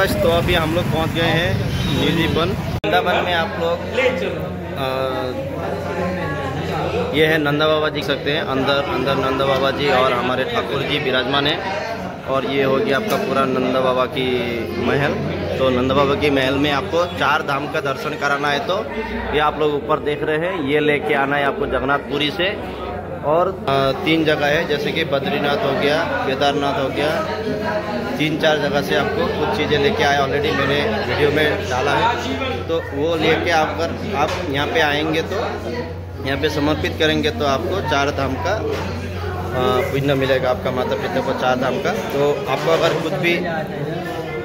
तो अभी हम लोग पहुंच गए हैं निधिवन। वृंदावन में आप लोग ये है नंदा बाबा जी सकते हैं। अंदर नंदा बाबा जी और हमारे ठाकुर जी विराजमान है। और ये हो गया आपका पूरा नंदा बाबा की महल। तो नंदा बाबा की महल में आपको 4 धाम का दर्शन कराना है तो ये आप लोग ऊपर देख रहे हैं, ये लेके आना है आपको जगन्नाथपुरी से। और 3 जगह है, जैसे कि बद्रीनाथ हो गया, केदारनाथ हो गया, 3-4 जगह से आपको कुछ चीज़ें लेके आए। ऑलरेडी मैंने वीडियो में डाला है, तो वो लेके आप यहाँ पे आएंगे तो यहाँ पे समर्पित करेंगे तो आपको 4 धाम का पुण्य मिलेगा, आपका माता पिता को 4 धाम का। तो आपको अगर कुछ भी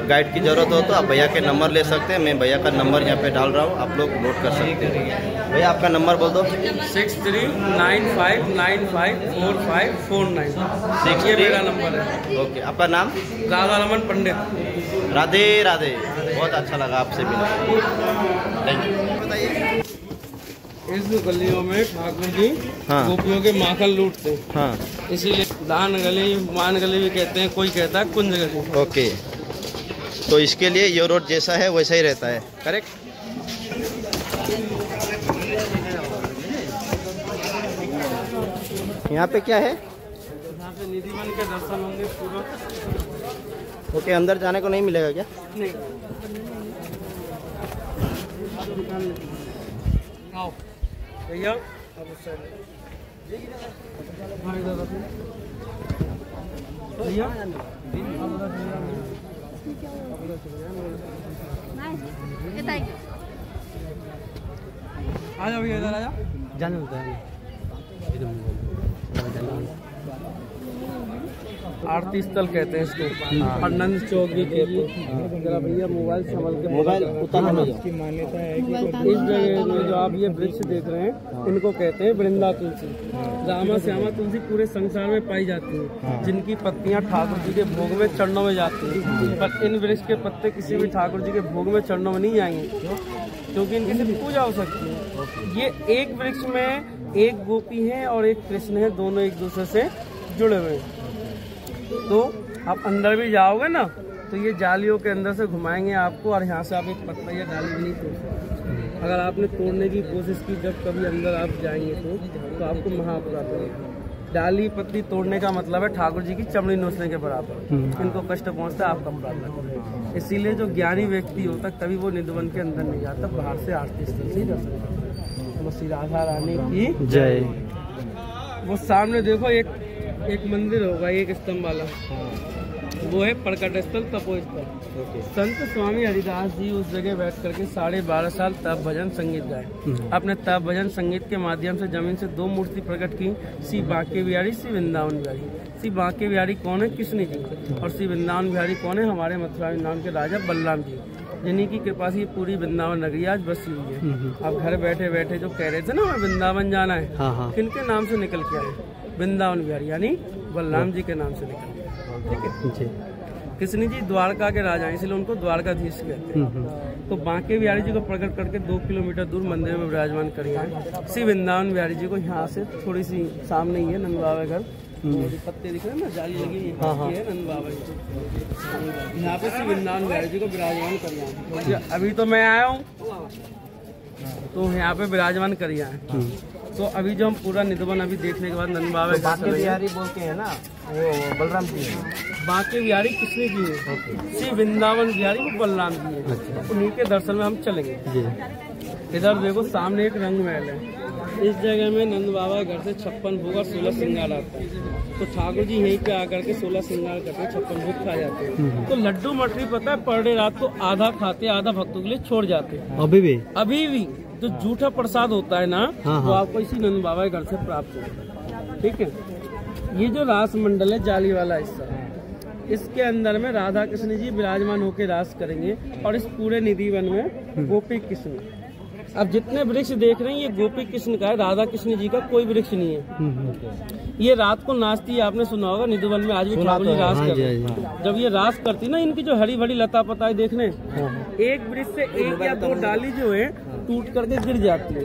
गाइड की ज़रूरत हो तो आप भैया के नंबर ले सकते हैं। मैं भैया का नंबर यहाँ पे डाल रहा हूँ, आप लोग नोट कर सकते हैं। भैया आपका नंबर बोल दो। 6395954549। ये मेरा नंबर है। ओके, आपका नाम? राधा रमन पंडित। राधे राधे, बहुत अच्छा लगा आपसे मिला। Thank you. बताइए। इस गलियों में ठाकुर जी गोपियों के माखन लूटते हैं। हाँ, इसीलिए दान गली, मान गली भी कहते हैं, कोई कहता है कुंज गली। ओके, तो इसके लिए ये रोड जैसा है वैसा ही रहता है, करेक्ट? यहाँ पे क्या है? यहाँ पे निधिवन के दर्शन होंगे पूरा। ओके, अंदर जाने को नहीं मिलेगा क्या? नहीं। आओ भैया, अब उस साइड भैया आ जाओ भैया, इधर आ जाओ। जाने होता है आरती स्थल कहते हैं इसको, आनंद चौक भी कहते हैं। जरा भैया मोबाइल संभल के, मोबाइल उतारना है। की मान्यता है कि इस जगह में जो आप ये वृक्ष देख रहे हैं इनको कहते हैं वृंदा तुलसी। रामा श्यामा तुलसी पूरे संसार में पाई जाती है, जिनकी पत्तियां ठाकुर जी के भोग में चरणों में जाती हैं। पर इन वृक्ष के पत्ते किसी भी ठाकुर जी के भोग में चरणों में नहीं जाएंगे, क्योंकि इनकी सिर्फ पूजा हो सकती है। ये एक वृक्ष में एक गोपी है और एक कृष्ण है, दोनों एक दूसरे से जुड़े हुए हैं। तो आप अंदर भी जाओगे ना तो ये जालियों के अंदर से घुमाएंगे आपको, और यहाँ से आप एक पत्ता या डाली भी नहीं तोड़ सकते। अगर आपने तोड़ने की कोशिश की जब कभी अंदर आप जाएंगे तो आपको महाअपराध होगा। डाली पत्ती तोड़ने का मतलब है ठाकुर जी की चमड़ी नोचने के बराबर। इनको कष्ट पहुँचता है, आपका अपराध लगता है। इसीलिए जो ज्ञानी व्यक्ति होता है कभी वो निधिवन के अंदर नहीं जाता, बाहर से आरती स्थल से ही दर्शन करता। श्री राधा रानी की जय। वो सामने देखो एक मंदिर होगा, एक स्तंभ वाला, वो है प्रकट स्थल, तपोस्थल। संत स्वामी हरिदास जी उस जगह बैठ करके 12.5 साल तप भजन संगीत गाए। अपने तप भजन संगीत के माध्यम से जमीन से 2 मूर्ति प्रकट की, श्री बांके बिहारी, श्री वृंदावन बिहारी। श्री बांके बिहारी कौन है? कृष्ण जी। और श्री वृंदावन बिहारी कौन है? हमारे मथुरा वृंदावन के राजा बलराम जी, जिन्हीं की कृपा से ये पूरी वृंदावन नगरी आज बसी हुई है। अब घर बैठे बैठे जो कह रहे थे ना हमें वृंदावन जाना है, किनके नाम से निकल के आए? वृंदावन बिहारी, यानी बलराम जी के नाम से निकल गया। ठीक है। कृष्ण जी द्वारका के राजा हैं, इसलिए उनको द्वारकाधीश कहते हैं। तो बांके बिहारी जी को प्रकट करके 2 किलोमीटर दूर मंदिर में विराजमान करिए हैं। श्री वृंदावन बिहारी जी को यहाँ से थोड़ी सी सामने ही है नंद बाबा घर, पत्ते दिख रहे हैं ना, जाली लगी है नंद बाबा जी। यहाँ पे श्री वृंदावन बिहारी जी को विराजमान करिए। अभी तो मैं आया हूँ तो यहाँ पे विराजमान करिए हैं। तो अभी जो हम पूरा निधिवन अभी देखने के बाद नंद बाबा बांके बिहारी बोलते हैं ना, वो बलराम जी है। बांके बिहारी कृष्ण जी है, श्री वृंदावन बिहारी वो बलराम जी है। उन्हीं के दर्शन में हम चलेंगे। इधर देखो सामने एक रंग महल है। इस जगह में नंद बाबा घर से 56 भोग और 16 श्रृंगार आता है। तो ठाकुर जी यहीं पे आकर के 16 श्रृंगार करते हैं, 56 भोग खा जाते हैं। तो लड्डू मटरी पता है पर डे रात को आधा खाते, आधा भक्तों के लिए छोड़ जाते हैं। अभी भी जो झूठा प्रसाद होता है ना, वो आपको इसी नंद बाबा के घर से प्राप्त होता है। ठीक है। ये जो रास मंडल है, जाली वाला हिस्सा, इसके अंदर में राधा कृष्ण जी विराजमान होकर रास करेंगे। और इस पूरे निधिवन में गोपी कृष्ण, अब जितने वृक्ष देख रहे हैं ये गोपी कृष्ण का है, राधा कृष्ण जी का कोई वृक्ष नहीं है। ये रात को नाचती है, आपने सुना होगा निधिवन में आज भी ठाकुर जी रास करते हैं। जब ये रास करती ना, इनकी जो हरी भरी लता पता देखने, एक वृक्ष से 1 या 2 डाली जो है टूट करके गिर जाती है।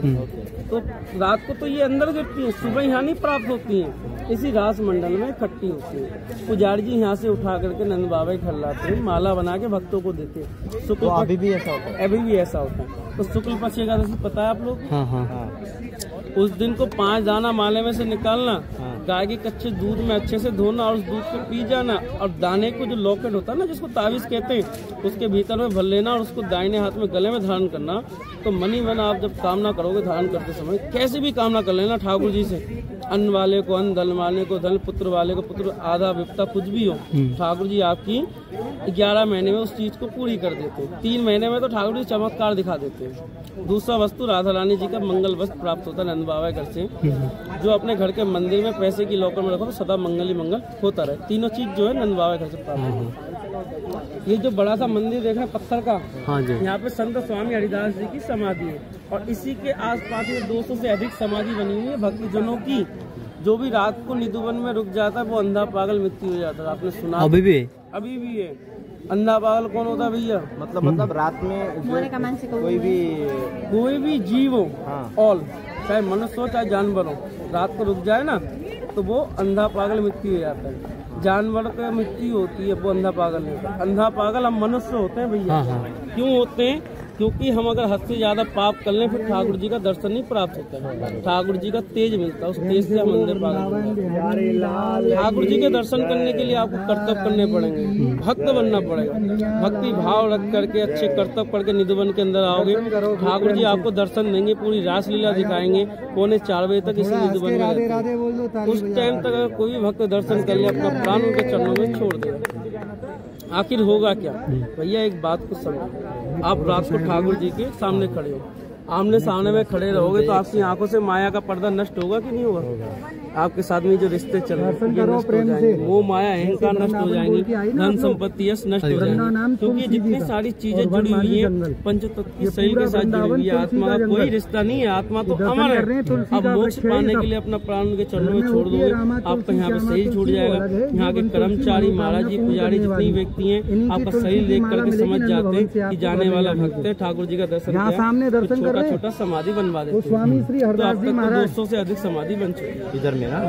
तो रात को तो ये अंदर गिरती है, सुबह यहाँ नहीं प्राप्त होती है। इसी रास मंडल में इकट्ठी होती है। पुजारी जी यहाँ से उठा करके नंद बाबा के घर लाते हैं, माला बना के भक्तों को देते हैं। शुक्ल अभी भी ऐसा होता है? अभी भी ऐसा होता है। तो शुक्ल पक्ष एकादशी पता है आप लोग? हाँ हाँ। उस दिन को 5 दाना माले में से निकालना, गाय के कच्चे दूध में अच्छे से धोना और उस दूध को पी जाना, और दाने को जो लॉकेट होता है ना, जिसको ताबीज कहते हैं, उसके भीतर में भर लेना और उसको दाहिने हाथ में गले में धारण करना। तो मनी मन आप जब कामना करोगे धारण करते समय, कैसे भी कामना कर लेना ठाकुर जी से, अन्न वाले को अन्न, धन वाले को धन, पुत्र वाले को पुत्र, आधा विपता कुछ भी हो, ठाकुर जी आपकी 11 महीने में उस चीज को पूरी कर देते हैं। 3 महीने में तो ठाकुर जी चमत्कार दिखा देते हैं। दूसरा वस्तु राधा रानी जी का मंगल वस्त्र प्राप्त होता है नंद बाबा घर से, जो अपने घर के मंदिर में पैसे की लॉकर में रखो तो सदा मंगल ही मंगल होता रहे। तीनों चीज जो है नंद बाबा घर से प्राप्त होती है। ये जो बड़ा सा मंदिर देख रहे हैं पत्थर का, हाँ जी, यहाँ पे संत स्वामी हरिदास जी की समाधि है, और इसी के आसपास में 200 से अधिक समाधि बनी हुई है भक्तजनों की। जो भी रात को निधुवन में रुक जाता है वो अंधा पागल मृत्यु हो जाता है। आपने सुना? अभी भी है। अंधा पागल कौन होता है भैया? मतलब रात में कोई भी जीव हो, ऑल, चाहे मनुष्य हो चाहे जानवर हो, रात को रुक जाए ना तो वो अंधा पागल मृत्यु हो जाता है। जानवर का मृत्यु होती है, वो अंधा पागल नहीं होता। अंधा पागल हम मनुष्य होते हैं भैया। क्यों होते हैं? क्योंकि हम अगर हद से ज्यादा पाप कर लें फिर ठाकुर जी का दर्शन नहीं प्राप्त होता है। ठाकुर जी का तेज मिलता है, उस तेज से हम अंदर पागल। ठाकुर जी के दर्शन करने के लिए आपको कर्तव्य करने पड़ेंगे, भक्त बनना पड़ेगा। भक्ति भाव रख करके अच्छे कर्तव्य करके निधुवन के अंदर आओगे, ठाकुर जी आपको दर्शन देंगे, पूरी रासलीला दिखाएंगे। 3:45 बजे तक इसी निधुवन में उस टाइम तक अगर कोई भक्त दर्शन कर ले अपना प्राण उनके चरणों में छोड़ देगा। आखिर होगा क्या भैया? एक बात को समझो, आप रात को ठाकुर जी के सामने खड़े हो, आमने सामने में खड़े रहोगे तो आपकी आंखों से माया का पर्दा नष्ट होगा कि नहीं होगा? आपके साथ में जो रिश्ते चल रहे हैं वो माया अहंकार नष्ट हो जाएंगे, धन संपत्ति यश नष्ट हो जाएंगे, क्योंकि जितनी सारी चीजें जुड़ी हुई हैं पंचतत्व की शरीर के साथ जुड़ी हुई है। आत्मा का कोई रिश्ता नहीं है, आत्मा तो अमर है। अब मोक्ष पाने के लिए अपना प्राण उनके चरणों में छोड़ दोगे, आपका यहाँ पे शरीर छूट जाएगा। यहाँ के कर्मचारी, महाराज जी, पुजारी, जितनी व्यक्ति हैं, आपका शरीर देख करके समझ जाते हैं कि जाने वाला भक्त है, ठाकुर जी का दर्शन किया, छोटा समाधि बनवा देते हैं। स्वामी श्री हरदास जी महाराज 200 से अधिक समाधि बन चुकी है इधर मेरा।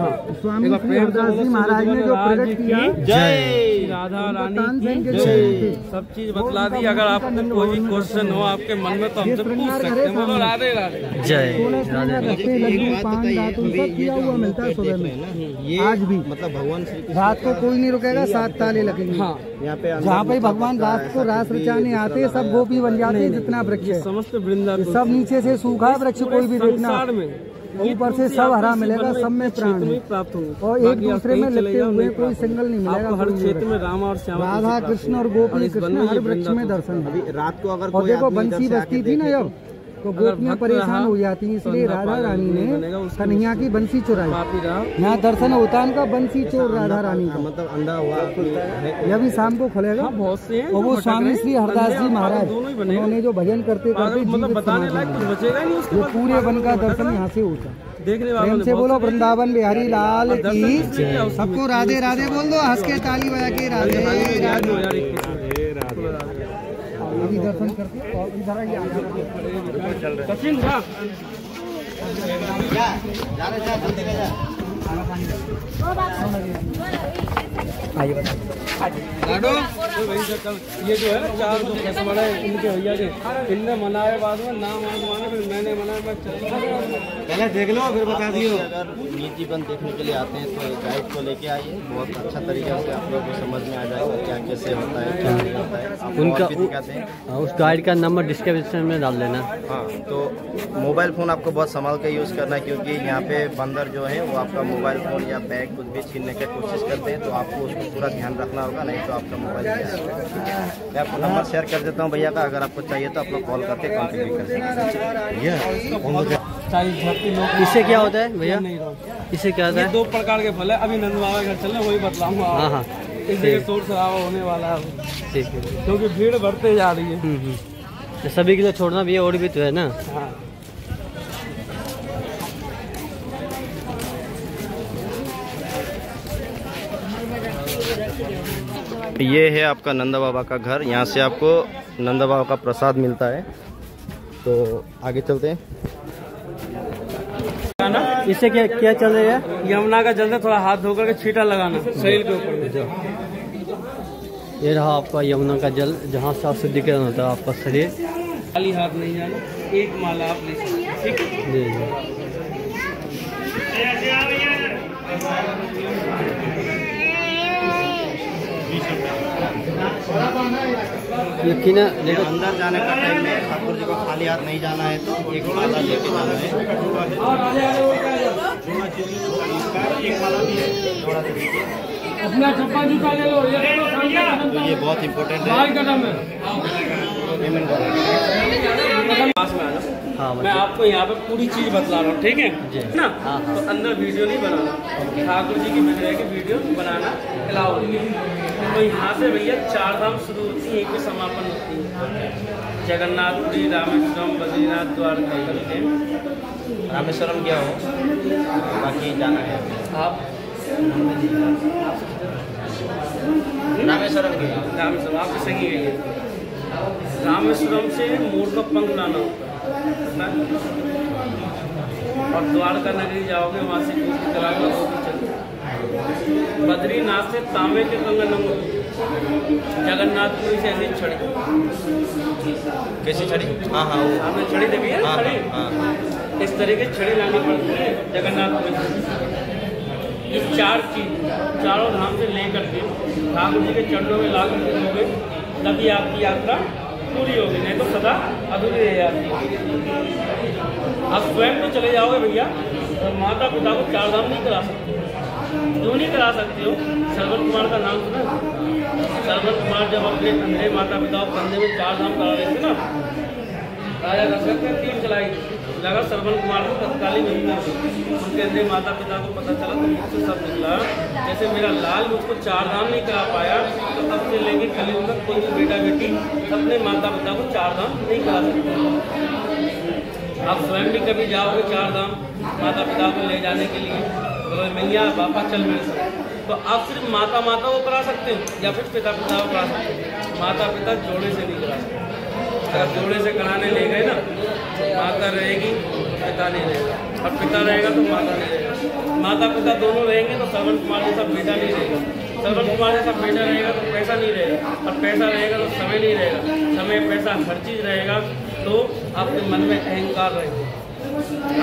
स्वामी श्री हरदास जी महाराज ने जो प्रकट किया, जय राधा रानी की जय। सब चीज बतला दी। अगर आपको कोई क्वेश्चन हो आपके मन में तो हमसे पूछ सकते हैं। बोलो राधे राधे जय। किया हुआ मिलता है सुबह में, आज भी मतलब भगवान रात को कोई नहीं रुकेगा, 7 ताले लगेंगे। हाँ, यहाँ पे जहाँ पे भगवान रात को रास रचाने आते हैं सब गोपी बन जाते हैं। जितना वृक्ष है समस्त वृंदावन, सब नीचे से सूखा वृक्ष कोई भी देखना, ऊपर से सब हरा मिलेगा, सब में प्राण प्राप्त होंगे और एक दूसरे में लिपटे हुए, कोई सिंगल नहीं मिलेगा। हर क्षेत्र में राम और श्याम, राधा कृष्ण और गोपी कृष्ण हर वृक्ष में दर्शन है। रात को अगर और देखो बंसी बजती थी ना जब, तो गोपियाँ परेशान हो जाती हैं, इसलिए राधा रानी ने कन्हैया की बंसी चुराई। यहाँ दर्शन होता है उनका, बंसी चोर राधा रानी का। मतलब अंधा हुआ यह भी शाम को खुलेगा। बहुत से और वो स्वामी श्री हरदास जी महाराज उन्होंने जो भजन करते करते ये पूरे वन का दर्शन यहाँ से होता है। प्रेम से बोलो वृंदावन बिहारी लाल की। सबको राधे राधे बोल दो, हंस के ताली बजा के राधे राधे। दर्शन करके और इधर आइए ये जो है ना 4 जो पैसे बड़ा है इनके भैया के, इनने मनाए बाद में ना माने फिर मैंने मनाया, मैं पहले देख लो फिर बता दियो। अगर निजी बन देखने के लिए आते हैं तो गाइड को लेके आइए, बहुत अच्छा तरीके से आप लोगों को समझ में आ जाएगा क्या कैसे होता है, क्या नहीं होता है। उनका दिखाते हैं, उस गाइड का नंबर डिस्क्रिप्शन में डाल देना। हाँ, तो मोबाइल फ़ोन आपको बहुत संभाल के यूज़ करना है, क्योंकि यहाँ पे बंदर जो है वो आपका मोबाइल फ़ोन या बैग कुछ भी छीनने की कोशिश करते हैं, तो आपको उसको पूरा ध्यान रखना होगा, नहीं तो आपका मोबाइल मैं आपको नंबर शेयर कर देता हूँ भैया का। अगर आपको चाहिए तो आप लोग कॉल करके कॉन्टेक्ट कर सकते हैं। इससे क्या होता है भैया? इससे क्या होता है? 2 प्रकार के फल है। अभी नंद बाबा घर चलना वही बतलाऊंगा। हाँ, इस जगह शोर शराबा होने वाला है, ठीक है, क्योंकि भीड़ बढ़ते जा रही है। तो सभी के लिए छोड़ना भी है और भी तो है ना। हाँ, ये है आपका नंदा बाबा का घर। यहाँ से आपको नंदा बाबा का प्रसाद मिलता है। तो आगे चलते हैं। इससे क्या क्या चल रहा है? यमुना का जल है, थोड़ा हाथ धोकर के छींटा लगाना शरीर के ऊपर। ये रहा आपका यमुना का जल, जहाँ साफ शुद्धिकरण होता है आपका शरीर। खाली हाथ नहीं जाना, एक माला आप ले सकते हैं, ठीक है जी जी। यकीनन लेकिन अंदर जाने का टाइम में ठाकुर जी को खाली हाथ नहीं जाना है, तो एक माला लेके जाना है। अपना चप्पा जूता ले लो, तो ये बहुत इम्पोर्टेंट है। हाँ मैं आपको यहाँ पे पूरी चीज बतला रहा हूँ, ठीक है ना? हाँ। तो अंदर वीडियो नहीं बनाना, ठाकुर जी की विग्रह की वीडियो बनाना अलाउ नहीं है। तो यहाँ से भैया 4 धाम शुरू होती है, एक पे समापन होती है। जगन्नाथपुरी, रामेश्वरम, बद्रीनाथ, द्वारका करके। रामेश्वरम गया हो, बाकी जाना है आप रामेश्वरम गया। रामेश्वरम आप सही है। रामेश्वरम से मोर का पंख लाना होता है और द्वारका नगरी जाओगे, वहाँ से बद्रीनाथ से तांबे के कंगन, जगन्नाथपुरी से ऐसी छड़ी। कैसी छड़ी? हाँ हाँ, वो आपने छड़ी देखी है? हाँ छड़ी हाँ। इस तरीके छड़ी लानी पड़ती है जगन्नाथपुरी से। ये 4 चीज चारों धाम से लेकर के ठाकुर जी के चरणों में ला करके दोगे, तभी आपकी यात्रा पूरी होगी, नहीं तो सदा अधूरी रह जाती है। आप स्वयं तो चले जाओगे भैया, तो माता पिता को 4 धाम नहीं करा सकते। क्यों नहीं करा सकते हो? सरवन कुमार का नाम सुना? सरवन कुमार जब अपने अंधे माता पिता को कंधे में 4 धाम करा रहे थे ना, राजा दशरथ ने तीर चलाई, लगा सरवन कुमार को तत्कालीन उनके अंधे माता पिता को पता चला, तो मुझसे सब निकला जैसे मेरा लाल मुझको 4 धाम नहीं करा पाया, तो अब से लेके कलयुग तक कोई बेटा बेटी अपने माता पिता को 4 धाम नहीं करा सकते। आप स्वयं भी कभी जाओगे 4 धाम माता पिता को ले जाने के लिए, तो मैया पापा चल मेरे साथ, तो आप सिर्फ माता को करा सकते हो या फिर पिता को करा सकते हो। माता पिता जोड़े से नहीं करा सकते। अगर जोड़े से कराने ले गए ना, तो माता रहेगी, पिता नहीं रहेगा, और पिता रहेगा तो माता नहीं रहेगा। माता पिता दोनों रहेंगे तो श्रवण कुमार जैसा बेटा नहीं रहेगा, श्रवण कुमार जैसा बेटा रहेगा तो पैसा नहीं रहेगा, और पैसा रहेगा तो समय नहीं रहेगा, समय पैसा हर चीज़ रहेगा, तो आपके मन में अहंकार रहेगा,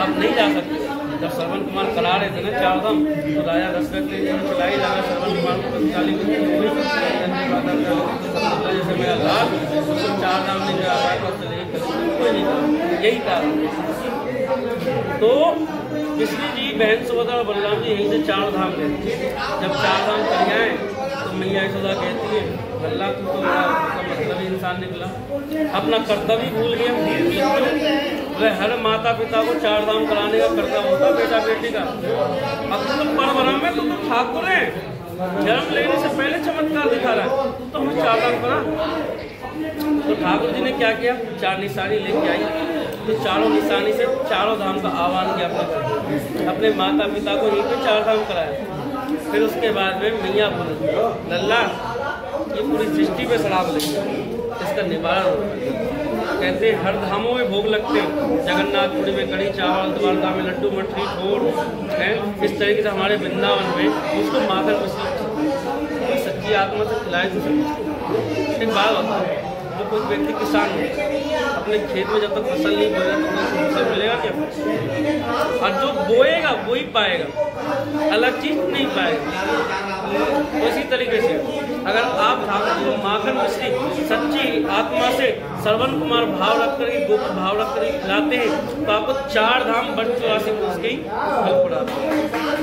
आप नहीं जा सकते। जब श्रवण कुमार करा रहे थे ना 4 धाम, तो राजा दशरथ ने चलाई लगा श्रवण कुमार को तत्कालीन जैसे मेरा लाल उसको 4 धाम नहीं करा पाया, कोई नहीं करा, यही कारण। तो कृष्ण जी, बहन सुभद्रा और बलराम जी यहीं से 4 धाम गए। जब 4 धाम कर आए तो मैया यशोदा कहती है, अल्लाह तू तो मतलब इंसान निकला, अपना कर्तव्य भूल गया। वह हर माता पिता को 4 धाम कराने का कर्तव्य होता बेटा बेटी का। अब तुम परवरा में तुम तो ठाकुर है, जन्म लेने से पहले चमत्कार दिखा रहा है, तो हमें 4 धाम करा। तो ठाकुर जी ने क्या किया? 4 निशानी लेके आई, तो चारों निशानी से 4 धाम का आह्वान किया अपने माता पिता को यहीं पे 4 धाम कराया। फिर उसके बाद में मैया बोली, लल्ला ये पूरी सृष्टि पे शराब लगी, इसका निवारण होगा। कहते हैं हर धामों में भोग लगते हैं, जगन्नाथपुरी में कड़ी चावल, द्वारका में लड्डू मठरी ठोर है, इस तरीके से हमारे वृंदावन में उसको माखन मछली सच्ची आत्मा से खिलाए तो एक बात होता है, जो कोई व्यक्ति किसान है अपने खेत में जब तक फसल नहीं बोएगा तो फसल मिलेगा क्या? और जो बोएगा वो ही पाएगा, अलग चीज नहीं पाएगा। तो इसी तरीके से अगर आप ठाकुर माखन मछली सच्ची आत्मा से श्रवण कुमार भाव रख कर गोप भाव रख कर खिलाते हैं, तो आपको 4 धाम बट 84 कोस के फल पड़ाते हैं।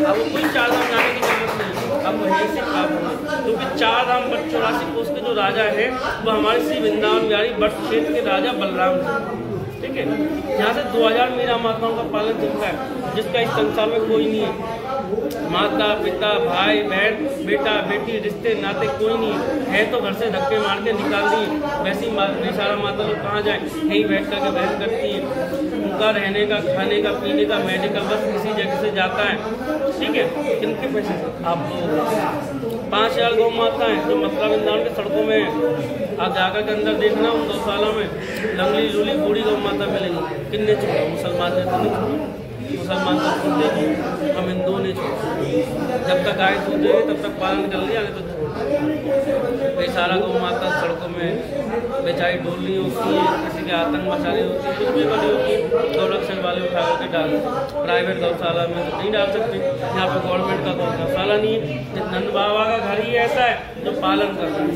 आपको कोई 4 धाम जाने की जरूरत नहीं, आपको यहीं से प्राप्त होगा, क्योंकि 4 धाम बट 84 कोस के जो राजा है वो हमारे श्री वृंदावन बिहारी बट क्षेत्र के राजा बलराम है। ठीक है, यहाँ से 2000 मीरा माताओं का पालन चलता है, जिसका इस संसार में कोई नहीं है। माता पिता भाई बहन बेटा बेटी रिश्ते नाते कोई नहीं है, तो घर से धक्के मार के निकाल दिए। वैसी बेचारा माता लोग कहाँ जाए, यहीं बैठ करके बहन करती है। उनका रहने का, खाने का, पीने का, मेडिकल बस किसी जगह से जाता है। ठीक है, किनके पैसे से? आप लोग 5000 गौ माता है जो मथुरा वृंदावन के सड़कों में है। आप जाकर के अंदर देखना, उन 2 सालों में लंगली लूली बूढ़ी गौ माता मिलेंगी। कितने छोड़ा मुसलमान ने तो नहीं छोड़ा। मुसलमान तो छोड़ देगी, हम हिंदुओं ने छोड़, जब तक गाय दूध देगी तब तक पालन कर लिया, नहीं तो छोड़। कई सारा गौ माता सड़कों में बेचारी डोल रही होती है, किसी के आतंक मचा रही होती है, कुछ भी बनी होती है, गौरक्षण वाले उठा करके डाल देते। प्राइवेट गौशाला में तो नहीं डाल सकते, यहाँ पे गवर्नमेंट का गौशाला नहीं है। नंद बाबा का घर ही ऐसा है जो पालन कर रहा है,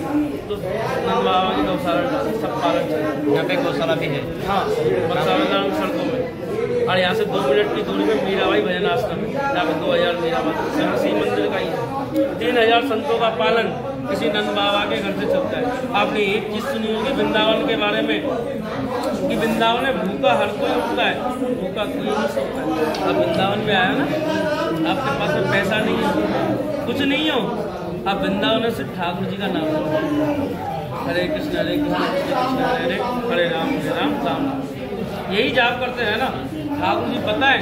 तो नंद बाबा की गौशाला डाल सब पालन चले। यहाँ पे गौशाला भी है। हाँ, गौशाला सड़कों में, और यहाँ से 2 मिनट की दूरी में मीराबाई भजन आश्रम है, जहाँ पे 2000 मीराबाई शिव मंदिर का ही है। 3000 संतों का पालन किसी नंद बाबा के घर से चलता है। आपने एक चीज़ सुनी होगी वृंदावन के बारे में कि वृंदावन में भूखा हर कोई उठता है, भूखा कोई नहीं सोता है। अब वृंदावन में आया ना, आपके पास में पैसा नहीं है, कुछ नहीं हो, आप वृंदावन में सिर्फ ठाकुर जी का नाम लो, हरे कृष्ण कृष्ण कृष्ण हरे हरे राम राम राम, यही जाप करते हैं ना। ठाकुर जी पता है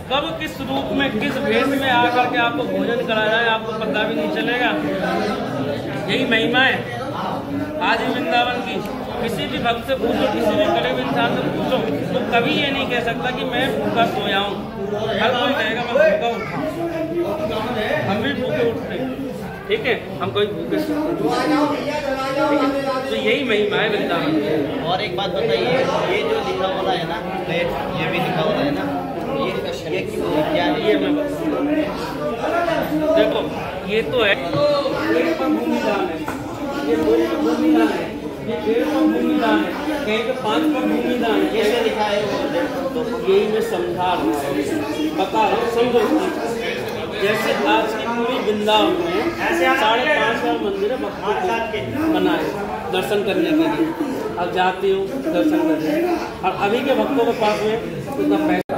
कब किस रूप में किस भेष में आकर के आपको भोजन कराया जाए, आपको पता भी नहीं चलेगा। यही महिमा है आज वृंदावन की। किसी भी भक्त से पूछो, किसी भी गरीब इंसान से पूछो, तो कभी ये नहीं कह सकता कि मैं भूखा सोया हूँ। हर कोई कहेगा मैं भूखा उठा, हम भी भूखे उठते, ठीक है, हम कोई भूखे सोते, तो यही महिमा है वृंदावन। और एक बात बताइए, ये जो लिखा हुआ है ना प्लेट, ये भी लिखा हुआ है ना, ये क्या है? ये मैं देखो, ये तो है भूमिदान है, ये भूमिदान है, ये 1.5 भूमिदान है, कहीं पे 5 पर भूमिदान है। कैसे लिखा है वो? तो यही मैं समझा रहा हूँ, बता रहा हूँ, समझो। जैसे आज की पूरी वृंदावन में 5,500 मंदिर भक्तों के बनाए दर्शन करने के लिए, अब जाती हूँ दर्शन करने, और अभी के भक्तों के पास में उतना पैसा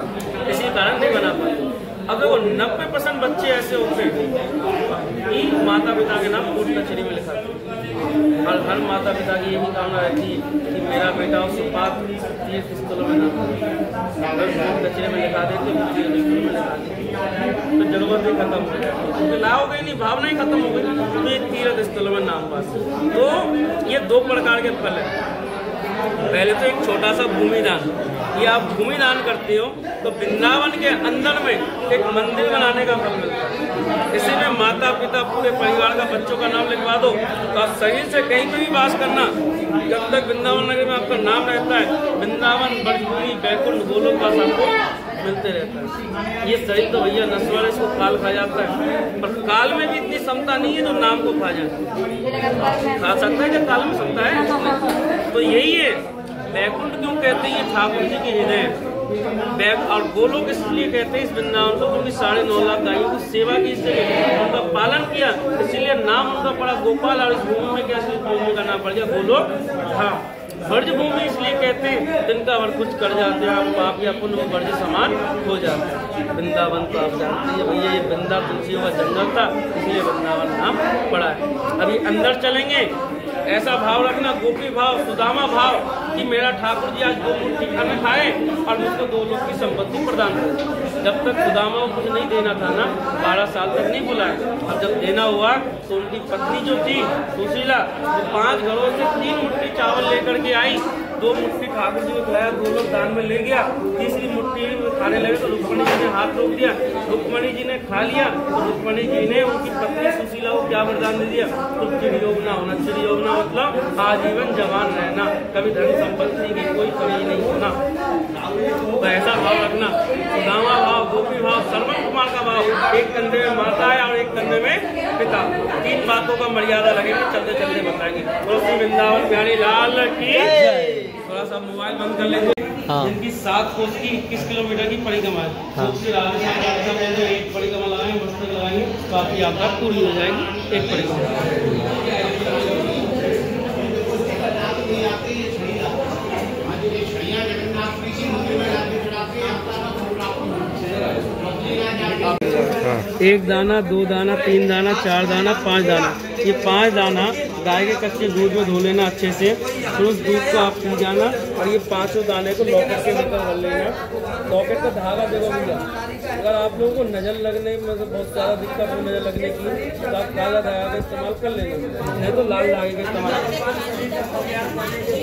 इसी कारण नहीं बना पाते। अब देखो 90% बच्चे ऐसे होते हैं कि माता पिता के नाम कोट कचहरी में लिखा, और हर माता पिता की यही कामना रहती है कि मेरा बेटा उस बात तीर्थ स्थलों में नाम कचहरी में लिखा देते, तो जरूरत ही खत्म हो जाए, तो ना हो गई नहीं, भावना ही खत्म हो गई, तो ये तीर्थ स्थलों में नाम पास। तो ये 2 प्रकार के फल है। पहले तो एक छोटा सा भूमिदान, ये आप भूमिदान करते हो तो वृंदावन के अंदर में एक मंदिर बनाने का फल मिलता है। इसी में माता पिता पूरे परिवार का बच्चों का नाम लिखवा दो, तो आप शरीर से कहीं पर भी वास करना, जब तक वृंदावन नगर में आपका नाम रहता है, वृंदावन ब्रजभूमि बैकुंठ गोलोक का आपको मिलते रहता है। ये शरीर तो भैया नस्वार, इसको काल खा जाता है, पर काल में भी इतनी क्षमता नहीं है जो नाम को खा जाए। खा सकता है क्या काल में क्षमता है? तो यही है बैकुंठ क्यों कहते हैं, ये ठाकुर जी के हृदय बैक, और गोलोक इसलिए कहते हैं इस वृंदावन को क्योंकि 9.5 लाख गायों की सेवा की, इसलिए उनका पालन किया, इसलिए नाम उनका पड़ा गोपाल, और इस भूमि में क्या भूमि का नाम पड़ गया गोलोक। हाँ, ब्रज भूमि इसलिए कहते हैं जिनका और कुछ कर जाते हैं, पाप या पुण्य वो ब्रज समान हो जाते हैं। वृंदावन तो आप जानते हैं भैया, ये वृंदा तुलसियों का जंगल था, इसलिए वृंदावन नाम पड़ा है। अभी अंदर चलेंगे, ऐसा भाव रखना, गोपी भाव, सुदामा भाव, कि मेरा ठाकुर जी आज 2 मुट्ठी खाना खाए और मुझको 2 लोग की संपत्ति प्रदान करे। जब तक सुदामा को कुछ नहीं देना था ना, 12 साल तक नहीं बुलाया, और जब देना हुआ तो उनकी पत्नी जो थी सुशीला, वो 5 घरों से 3 मुट्ठी चावल लेकर के आई, 2 मुट्ठी ठाकुर जी को खिलाया, 2 लोग दान में ले गया, तीसरी मुट्ठी खाने लगे तो रुक्मणी जी ने हाथ रोक दिया, रुक्मणी जी ने खा लिया, तो रुक्मणी जी ने उनकी पत्नी सुशीला को क्या वरदान दे दिया, तो चिड़योग ना होना। चिड़योग ना मतलब आजीवन जवान रहना, कभी धन संपत्ति की कोई कमी नहीं होना। तो ऐसा भाव रखना, सुदामा भाव, गोपी भाव, श्रवण कुमार का भाव, एक कंधे में माता है और एक कंधे में पिता, 3 बातों का मर्यादा लगेगी, चलते चलते बताएंगे। तो श्री वृंदावन बिहारी लाल की। थोड़ा सा मोबाइल बंद कर लेंगे। हाँ। जिनकी 7 कोस की 21 किलोमीटर की परिक्रमा है, हाँ। उससे राजस्थान एक परिक्रमा लगाएंगे, मस्तक लगाएंगे, तो आपकी यात्रा पूरी हो जाएगी। एक परिक्रमा एक दाना, 2 दाना, 3 दाना, 4 दाना, 5 दाना, ये 5 दाना गाय के कच्चे दूध में धो लेना अच्छे से, फिर उस दूध को आप पी जाना और ये 5 दाने को लॉकेट के भीतर भर लेना। लॉकेट का धागा देखो भैया, अगर आप लोगों को नज़र लगने में बहुत ज़्यादा दिक्कत हो नज़र लगने की, तो आप काला धागा का इस्तेमाल कर लेना, नहीं तो लाल धागे का इस्तेमाल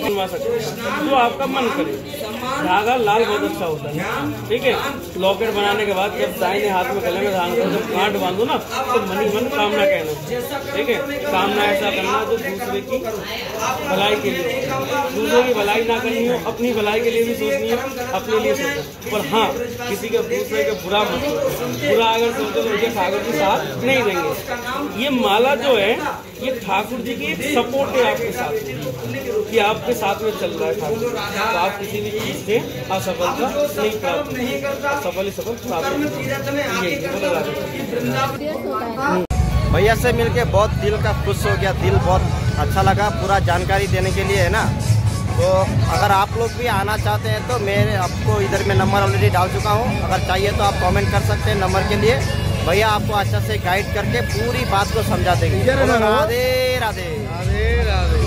बनवा सकते हैं, जो आपका मन करे। धागा लाल बहुत अच्छा होता है, ठीक है। लॉकेट बनाने के बाद जब दाहिने हाथ में गले में धागा जब गांठ बांधो ना, तो मन ही मन कामना कहना, ठीक है। कामना ऐसा करना जो दूसरे की भलाई के लिए, दूसरे की भलाई ना करनी हो, अपनी भलाई के लिए भी सोचनी हो, अपने लिए सोचो। पर हाँ, किसी के दूसरे का बुरा मत सोचो, बुरा अगर सोचो तो उनके ठाकुर जी साथ नहीं देंगे। ये माला जो है ये ठाकुर जी की एक सपोर्ट है आपके साथ, कि आपके साथ में चल रहा है ठाकुर, तो आप किसी भी चीज से असफलता नहीं प्राप्त, सफल ही सफल प्राप्त। भैया से मिलके बहुत दिल का खुश हो गया, दिल बहुत अच्छा लगा। पूरा जानकारी देने के लिए है ना, तो अगर आप लोग भी आना चाहते हैं तो मेरे आपको इधर में नंबर ऑलरेडी डाल चुका हूँ, अगर चाहिए तो आप कमेंट कर सकते हैं नंबर के लिए। भैया आपको अच्छा से गाइड करके पूरी बात को समझा देंगे। राधे राधे। राधे राधे।